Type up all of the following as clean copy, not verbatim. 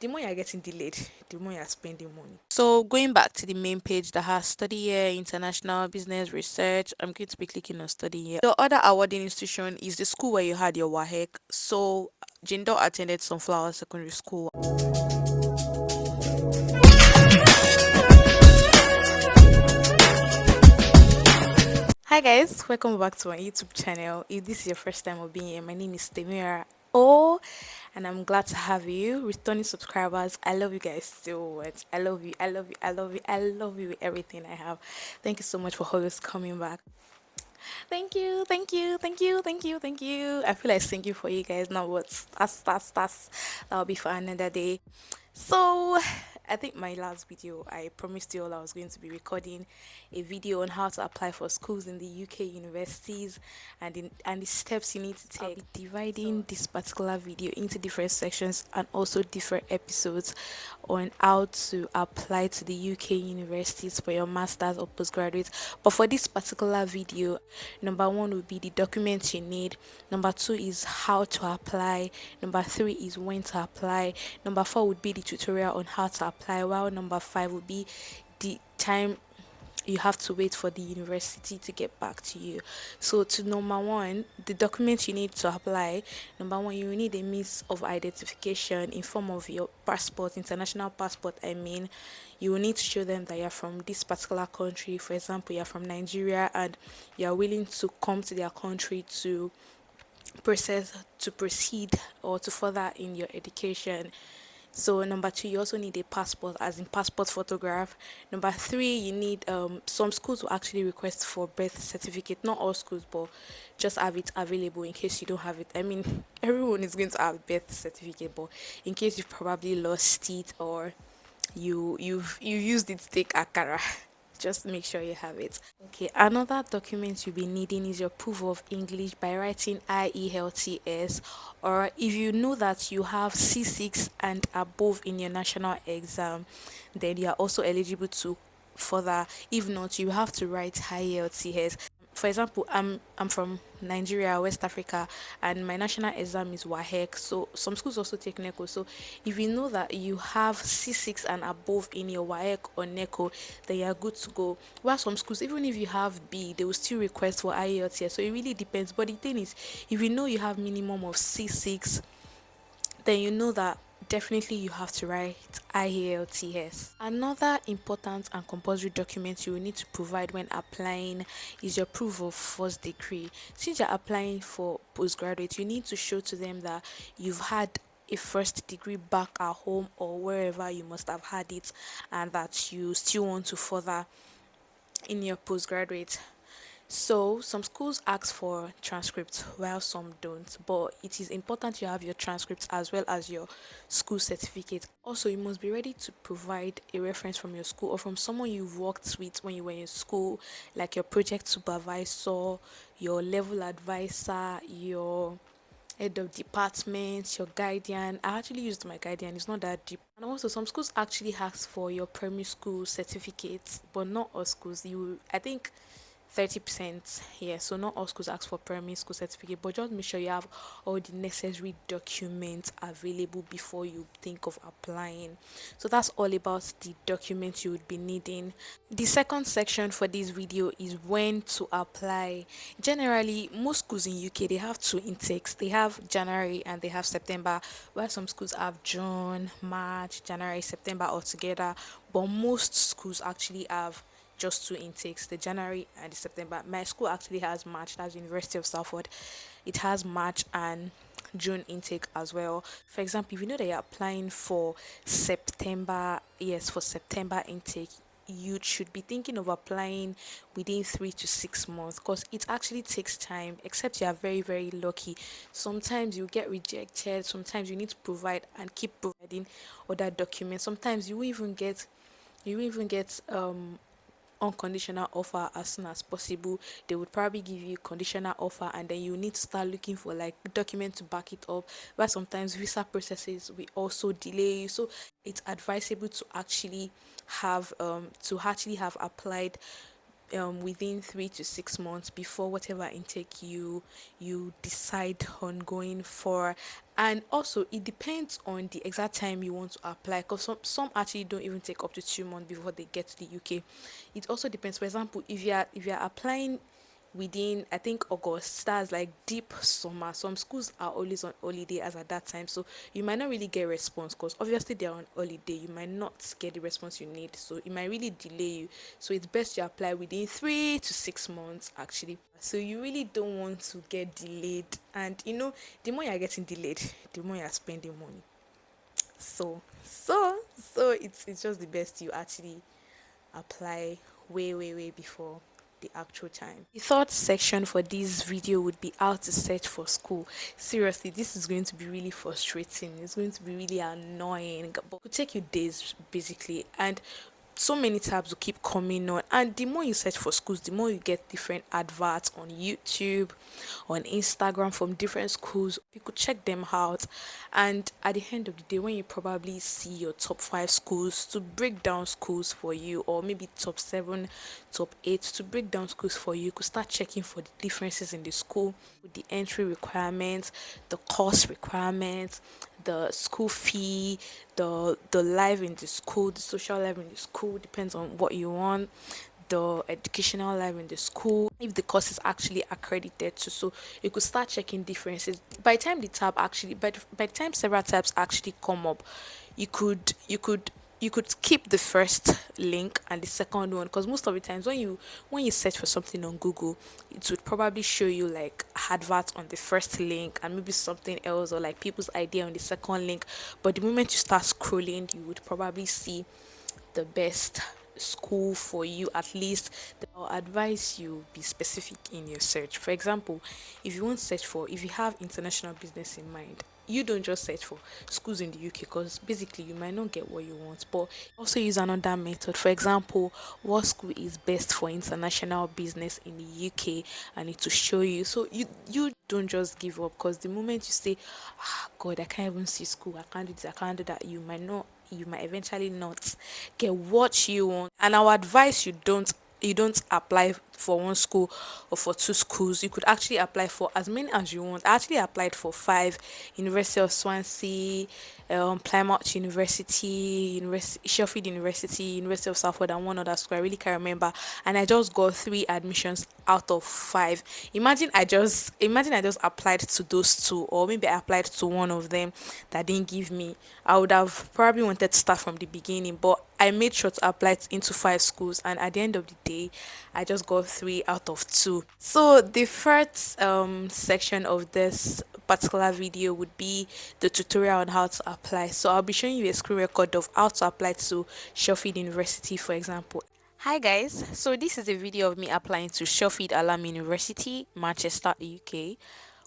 the more you're getting delayed, the more you're spending money. So going back to the main page that has study year, international business research, I'm going to be clicking on study year. The other awarding institution is the school where you had your WAHEC. So Jindo attended Sunflower Secondary School. Hi guys, welcome back to my YouTube channel. If this is your first time of being here, my name is Termira.O, and I'm glad to have you. Returning subscribers, I love you guys so much. I love you, I love you, I love you, I love you with everything I have. Thank you so much for always coming back. Thank you, thank you, thank you, thank you, thank you. I feel like singing for you guys now, but that'll be for another day. So, I think my last video, I promised you all I was going to be recording a video on how to apply for schools in the UK universities and the steps you need to take. I'll be dividing this particular video into different sections and also different episodes on how to apply to the UK universities for your master's or postgraduate. But for this particular video, number one would be the documents you need, number two is how to apply, number three is when to apply, number four would be the tutorial on how to apply, while number five would be the time you have to wait for the university to get back to you. So to number one, the documents you need to apply. Number one, you will need a means of identification in form of your passport, international passport. I mean, you will need to show them that you're from this particular country. For example, you're from Nigeria and you're willing to come to their country to proceed or to further in your education. So number two, you also need a passport, as in passport photograph. Number three, you need some schools will actually request for birth certificate. Not all schools, but just have it available in case you don't have it. I mean, everyone is going to have birth certificate, but in case you've probably lost it or you used it to take akara. Just make sure you have it. Okay, another document you'll be needing is your proof of English by writing IELTS, or if you know that you have C6 and above in your national exam, then you are also eligible to further. If not, you have to write IELTS. For example, I'm from Nigeria, West Africa, and my national exam is WAHEC. So some schools also take NECO. So if you know that you have C6 and above in your WAHEC or NECO, then you're good to go. While some schools, even if you have B, they will still request for IELTS. So it really depends. But the thing is, if you know you have minimum of C6, then you know that definitely you have to write IELTS. Another important and compulsory document you will need to provide when applying is your proof of first degree. Since you're applying for postgraduate, you need to show to them that you've had a first degree back at home or wherever you must have had it, and that you still want to further in your postgraduate. So some schools ask for transcripts while some don't, but it is important you have your transcripts as well as your school certificate. Also, you must be ready to provide a reference from your school or from someone you've worked with when you were in school, like your project supervisor, your level advisor, your head of department, your guardian. I actually used my guardian, it's not that deep. And also some schools actually ask for your primary school certificates, but not all schools. You I think 30%, yeah, so not all schools ask for primary school certificate, but just make sure you have all the necessary documents available before you think of applying. So that's all about the documents you would be needing. The second section for this video is when to apply. Generally, most schools in UK, they have two intakes. They have January and they have September, while some schools have June, March, January, September all together, but most schools actually have just two intakes, the January and the September. My school actually has March, that's University of Salford. It has March and June intake as well. For example, if you know that you're applying for September, yes, for September intake, you should be thinking of applying within 3 to 6 months, because it actually takes time, except you are very, very lucky. Sometimes you get rejected, sometimes you need to provide and keep providing other documents. Sometimes you even get unconditional offer as soon as possible. They would probably give you conditional offer, and then you need to start looking for like document to back it up, but sometimes visa processes will also delay you. So it's advisable to actually have applied within 3 to 6 months before whatever intake you decide on going for. And also it depends on the exact time you want to apply, because some actually don't even take up to 2 months before they get to the UK. It also depends. For example, if you're applying within, I think, August, that's like deep summer. Some schools are always on holiday as at that time, so you might not really get response because obviously they're on holiday. You might not get the response you need, so it might really delay you. So it's best you apply within 3 to 6 months actually. So you really don't want to get delayed, and the more you're getting delayed, the more you're spending money. So it's just the best you actually apply way before the actual time. The third section for this video would be how to search for school. Seriously, this is going to be really frustrating. It's going to be really annoying, but it could take you days basically. And so many tabs will keep coming on, and the more you search for schools, the more you get different adverts on YouTube, on Instagram from different schools. You could check them out, and at the end of the day, when you probably see your top 5 schools, to break down schools for you, or maybe top 7, top 8, to break down schools for you, you could start checking for the differences in the school, with the entry requirements, the course requirements, the school fee, the life in the school, the social life in the school, depends on what you want, the educational life in the school, if the course is actually accredited to. So you could start checking differences. By the time the tab actually by the time several tabs actually come up, you could skip the first link and the second one, because most of the times when you search for something on Google, it would probably show you like adverts on the first link and maybe something else, or like people's idea on the second link. But the moment you start scrolling, you would probably see the best school for you. At least I'll advise you be specific in your search. For example, if you have international business in mind, you don't just search for schools in the UK, because basically you might not get what you want. But also use another method. For example, what school is best for international business in the UK, and it to show you. So you don't just give up, because the moment you say, God, I can't even see school, I can't do this, I can't do that, you might eventually not get what you want. And I would advise you don't apply for one school or for 2 schools. You could actually apply for as many as you want. I actually applied for 5: University of Swansea, Plymouth University, Sheffield University, University of Salford, and one other school. I really can't remember. And I just got 3 admissions out of 5. Imagine I just applied to those two, or maybe I applied to one of them that didn't give me. I would have probably wanted to start from the beginning, but I made sure to apply into 5 schools, and at the end of the day, I just got 3 out of 2. So the first section of this particular video would be the tutorial on how to apply. So I'll be showing you a screen record of how to apply to Sheffield University, for example. Hi guys, so this is a video of me applying to Sheffield Alam University, Manchester, UK.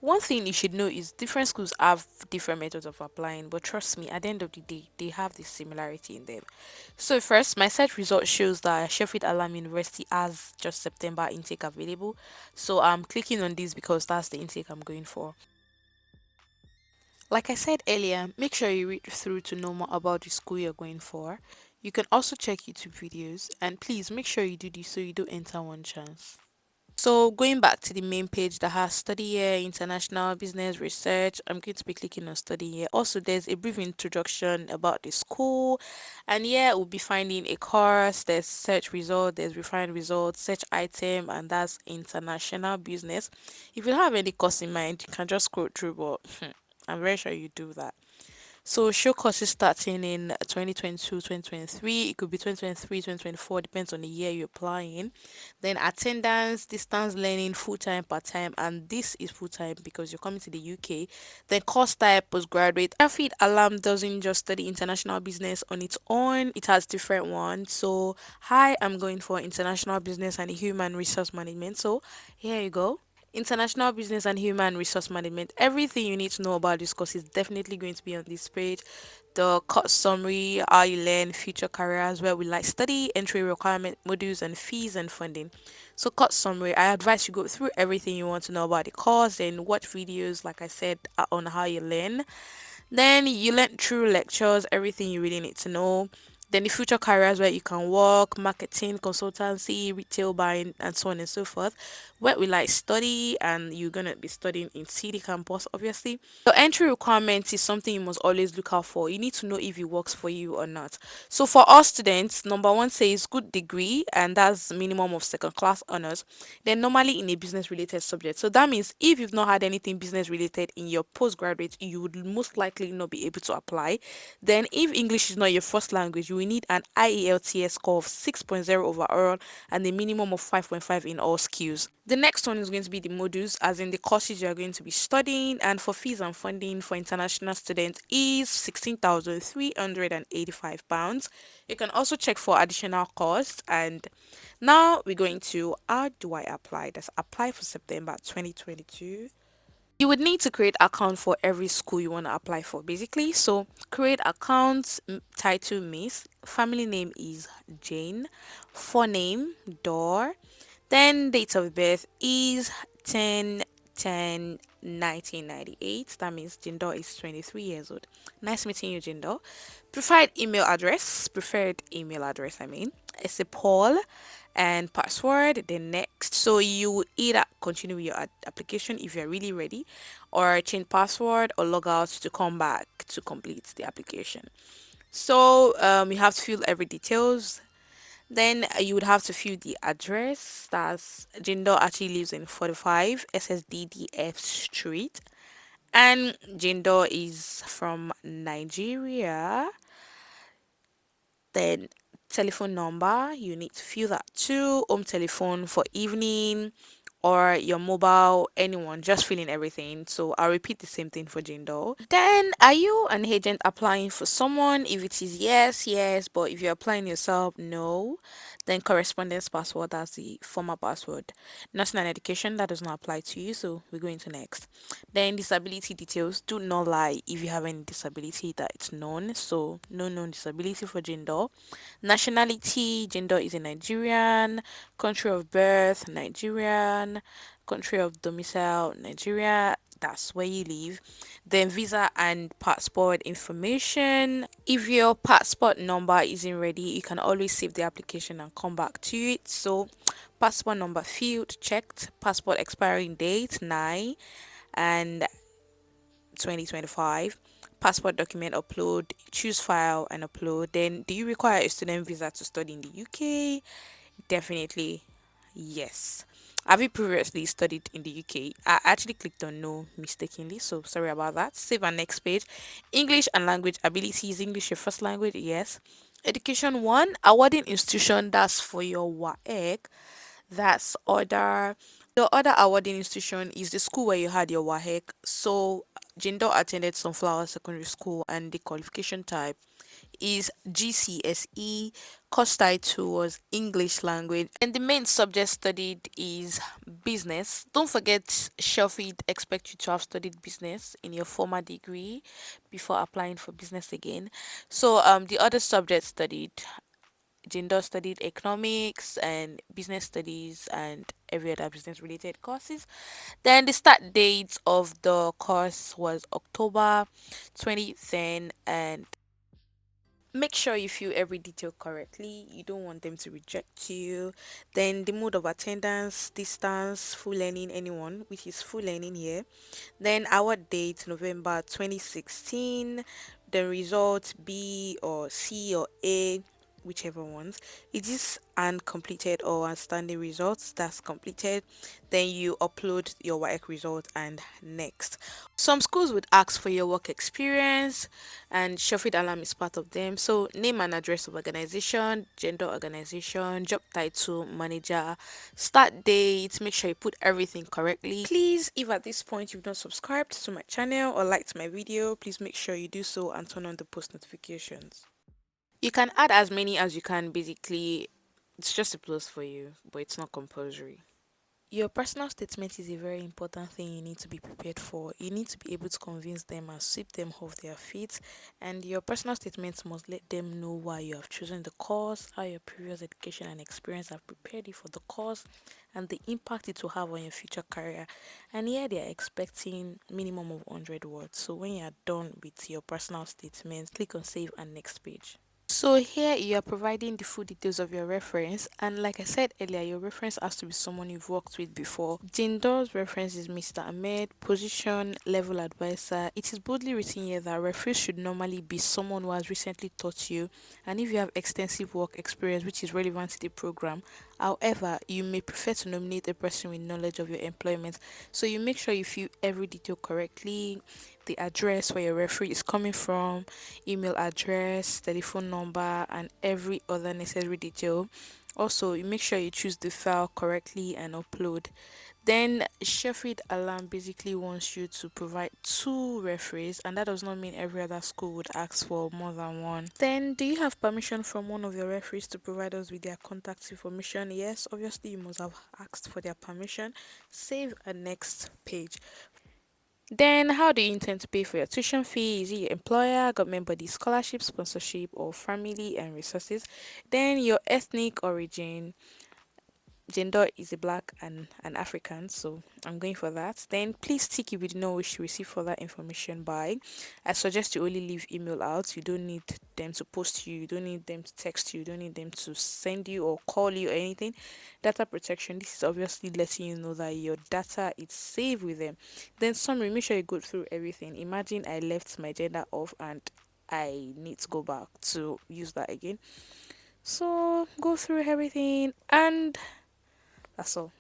One thing you should know is different schools have different methods of applying, but trust me, at the end of the day, they have this similarity in them. So first, my search result shows that Sheffield Alam University has just September intake available. So I'm clicking on this because that's the intake I'm going for. Like I said earlier, make sure you read through to know more about the school you're going for. You can also check YouTube videos, and please make sure you do this so you don't enter one chance. So going back to the main page that has study here, international business research, I'm going to be clicking on study here. Also, there's a brief introduction about the school, and yeah, we'll be finding a course. There's search result, there's refined results, search item, and that's international business. If you don't have any course in mind, you can just scroll through, but I'm very sure you do that. So show courses starting in 2022, 2023. It could be 2023, 2024, depends on the year you're applying. Then attendance, distance learning, full-time, part-time, and this is full-time because you're coming to the UK. Then course type, postgraduate. Sheffield Alam doesn't just study international business on its own. It has different ones. So hi, I'm going for international business and human resource management. So here you go. International business and human resource management. Everything you need to know about this course is definitely going to be on this page. The course summary, how you learn, future careers, where we like study, entry requirement, modules, and fees and funding. So, course summary, I advise you go through everything you want to know about the course and watch videos, like I said, on how you learn. Then you learn through lectures, everything you really need to know. Then the future careers where you can work, marketing, consultancy, retail buying, and so on and so forth. Where we like study, and you're gonna be studying in city campus, obviously. The entry requirement is something you must always look out for. You need to know if it works for you or not. So for us students, number one says good degree, and that's minimum of second class honors. Then normally in a business related subject. So that means if you've not had anything business related in your postgraduate, you would most likely not be able to apply. Then if English is not your first language, you will need an IELTS score of 6.0 overall and a minimum of 5.5 in all skills. The next one is going to be the modules, as in the courses you are going to be studying, and for fees and funding for international students is £16,385. You can also check for additional costs. And now we're going to how do I apply? That's apply for September 2022. You would need to create account for every school you want to apply for, basically. So create account, title Miss, family name is Jane, forename Door, then date of birth is 10/10/1998. That means Jindo is 23 years old. Nice meeting you, Jindo. Preferred email address, I mean. It's a Paul, and password, then next. So you would either continue with your application if you're really ready, or change password or log out to come back to complete the application. So you have to fill every details. Then you would have to fill the address. That's Jindo actually lives in 45 SSDDF Street, and Jindo is from Nigeria. Then telephone number, you need to fill that too. Home telephone for evening, or your mobile, anyone, just fill in everything. So I'll repeat the same thing for Jindo. Then are you an agent applying for someone? If it is yes, yes, but if you're applying yourself, no. Then correspondence password, that's the former password. National education, that does not apply to you, so we're going to next. Then disability details, do not lie if you have any disability that it's known. So no known disability for gender. Nationality, gender is a Nigerian. Country of birth, Nigerian. Country of domicile, Nigeria. That's where you live. Then visa and passport information. If your passport number isn't ready, you can always save the application and come back to it. So passport number field checked, passport expiring date 9 and 2025, passport document upload, choose file and upload. Then do you require a student visa to study in the UK? Definitely yes. Have you previously studied in the UK? I actually clicked on no mistakenly, so sorry about that. Save our next page. English and language abilities. English your first language? Yes. Education one, awarding institution, that's for your WAEC. That's other. The other awarding institution is the school where you had your WAEC. So Jindo attended Sunflower Secondary School, and the qualification type is GCSE. Course title was English language, and the main subject studied is business. Don't forget, Sheffield expect you to have studied business in your former degree before applying for business again. So the other subject studied, Jindo studied economics and business studies and every other business related courses. Then the start date of the course was October 2010, and make sure you fill every detail correctly. You don't want them to reject you. Then the mode of attendance, distance, full learning, anyone, which is full learning here. Then our date, November 2016. The results B or C or A, whichever ones. It is uncompleted or outstanding results. That's completed. Then you upload your work result and next. Some schools would ask for your work experience, and Sheffield Alarm is part of them. So name and address of organization, gender organization, job title, manager, start date. Make sure you put everything correctly. Please, if at this point you've not subscribed to my channel or liked my video, please make sure you do so and turn on the post notifications. You can add as many as you can, basically. It's just a plus for you, but it's not compulsory. Your personal statement is a very important thing you need to be prepared for. You need to be able to convince them and sweep them off their feet. And your personal statement must let them know why you have chosen the course, how your previous education and experience have prepared you for the course, and the impact it will have on your future career. And here they are expecting minimum of 100 words. So when you are done with your personal statement, click on save and next page. So here you are providing the full details of your reference, and like I said earlier, your reference has to be someone you've worked with before. Jindo's reference is Mr. Ahmed, position level advisor. It is boldly written here that reference should normally be someone who has recently taught you, and if you have extensive work experience which is relevant to the program. However, you may prefer to nominate a person with knowledge of your employment. So you make sure you fill every detail correctly, the address where your referee is coming from, email address, telephone number, and every other necessary detail. Also, you make sure you choose the file correctly and upload. Then Sheffield Alarm basically wants you to provide two referees, and that does not mean every other school would ask for more than one. Then, do you have permission from one of your referees to provide us with their contact information? Yes, obviously, you must have asked for their permission. Save a next page. Then, how do you intend to pay for your tuition fee? Is it your employer, government body, scholarship, sponsorship, or family and resources? Then, your ethnic origin. Gender is a black and an African, so I'm going for that. Then please tick if you do not wish to receive further information by. I suggest you only leave email out. You don't need them to post you, you don't need them to text you, you don't need them to send you or call you or anything. Data protection, this is obviously letting you know that your data is safe with them. Then summary, make sure you go through everything. Imagine I left my gender off and I need to go back to use that again. So go through everything and that's all.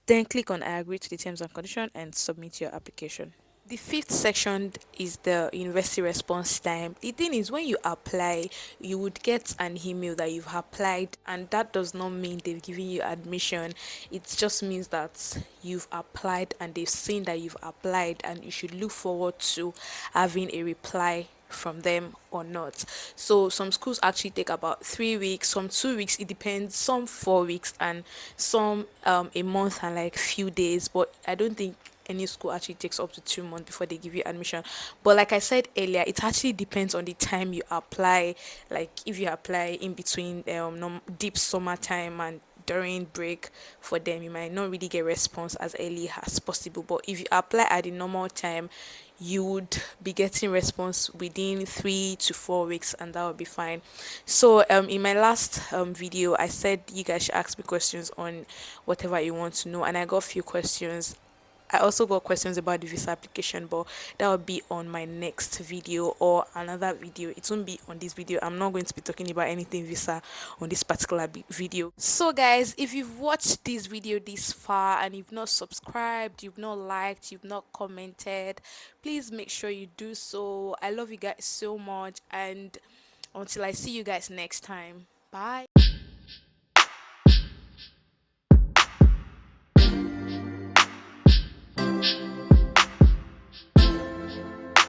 Then click on I agree to the terms and condition and submit your application. The fifth section is the university response time. The thing is, when you apply, you would get an email that you've applied, and that does not mean they've given you admission. It just means that you've applied and they've seen that you've applied, and you should look forward to having a reply from them or not. So some schools actually take about 3 weeks, some 2 weeks, it depends, some 4 weeks, and some a month and like few days. But I don't think any school actually takes up to 2 months before they give you admission. But like I said earlier, it actually depends on the time you apply. Like if you apply in between deep summertime and during break for them, you might not really get response as early as possible. But if you apply at the normal time, you would be getting response within 3 to 4 weeks, and that would be fine. So in my last video, I said you guys should ask me questions on whatever you want to know, and I got a few questions. I also got questions about the visa application, but that will be on my next video or another video. It won't be on this video. I'm not going to be talking about anything visa on this particular video. So, guys, if you've watched this video this far and you've not subscribed, you've not liked, you've not commented, please make sure you do so. I love you guys so much, and until I see you guys next time, bye.